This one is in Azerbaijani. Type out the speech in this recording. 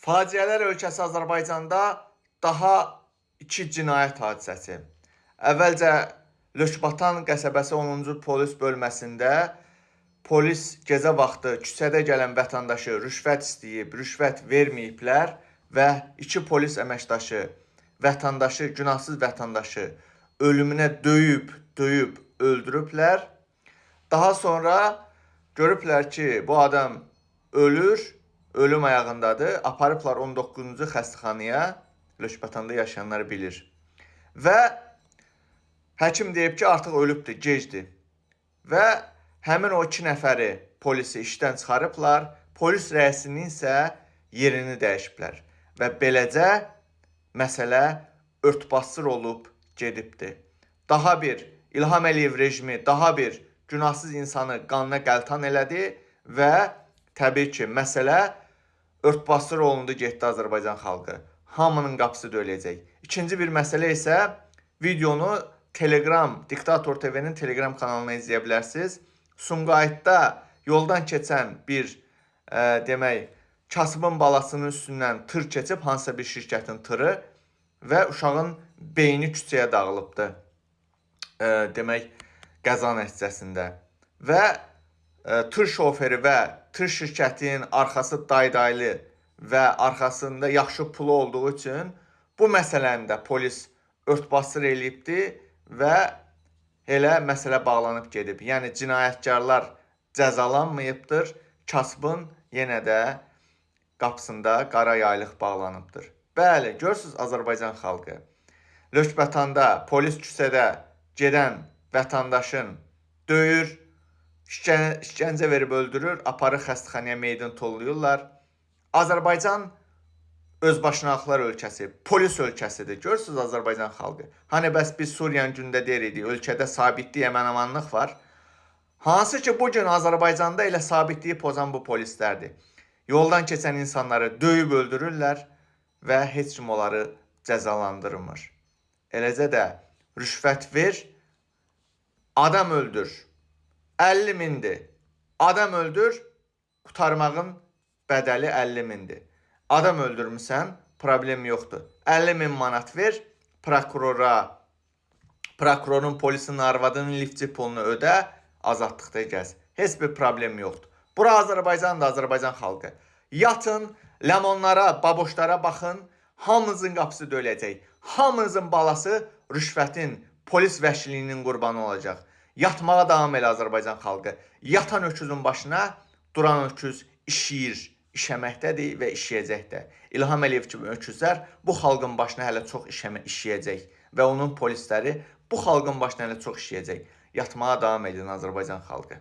Faciələr ölkəsi Azərbaycanda daha 2 cinayət hadisəsi. Əvvəlcə Lökbatan qəsəbəsi 10-cu polis bölməsində polis gecə vaxtı küçədə gələn vətəndaşı rüşvət istəyib, rüşvət verməyiblər və 2 polis əməkdaşı günahsız vətəndaşı ölümünə döyüb öldürüblər. Daha sonra görüblər ki, bu adam ölüm ayağındadır. Aparıblar 19-cu xəstəxanaya, Lökbatanda yaşayanlar bilir. Və həkim deyib ki, artıq ölübdür, gecdir. Və həmin o 2 nəfəri polisi işdən çıxarıblar, polis rəisinin isə yerini dəyişiblər. Və beləcə məsələ örtbasdır olub gedibdir. Daha bir İlham Əliyev rejimi daha bir günahsız insanı qanına qəltan elədi və təbii ki, məsələ örtbasdır olundu, getdi Azərbaycan xalqı. Hamının qapısı döyüləcək. İkinci bir məsələ isə videonu Diktator TV'nin Telegram kanalına izləyə bilərsiniz. Sumqayıtda yoldan keçən bir kasıbın balasının üstündən tır keçib, hansısa bir şirkətin tırı və uşağın beyni küçəyə dağılıbdır. Qəza nəticəsində. Və tır şoförü və tır şirkətinin arxası daydaylı və arxasında yaxşı pulu olduğu üçün bu məsələni də polis örtbasdır eləyibdir və elə məsələ bağlanıb gedib. Yəni cinayətkarlar cəzalanmayıbdır, kasbın yenə də qapısında qara yaylıq bağlanıbdır. Bəli, görürsünüz Azərbaycan xalqı. Lökbətanda polis küçədə gedən vətəndaşın döyür, işgəncə verib öldürür, aparır xəstəxanaya meydin tollayırlar. Azərbaycan özbaşınaqlar ölkəsi, polis ölkəsidir. Görürsünüz Azərbaycan xalqı. Hani bəs biz Suriyanın gündə deyirik, ölkədə sabitlik, əmənamanlıq var. Hansı ki, bugün Azərbaycanda elə sabitliyi pozan bu polislərdir. Yoldan keçən insanları döyüb öldürürlər və heç kim onları cəzalandırmır. Eləcə də rüşvət ver, adam öldür. 50 mindir. Adam öldür, qutarmağın bədəli 50 mindir. Adam öldürmüsən, problem yoxdur. 50 min manat ver, prokurorun, polisin, arvadının liftçi pulunu ödə, azadlıqda gəz. Heç bir problem yoxdur. Bura Azərbaycandır, Azərbaycan xalqı. Yatın, ləmonlara, baboşlara baxın, hamınızın qapısı döyüləcək. Hamınızın balası rüşvətin, polis vəhşiliyinin qurbanı olacaq. Yatmağa davam elə Azərbaycan xalqı. Yatan öküzün başına duran öküz işəyir, işəməkdədir və işəyəcək də. İlham Əliyev kimi öküzlər bu xalqın başına hələ çox işəyəcək və onun polisləri bu xalqın başına hələ çox işəyəcək. Yatmağa davam edin Azərbaycan xalqı.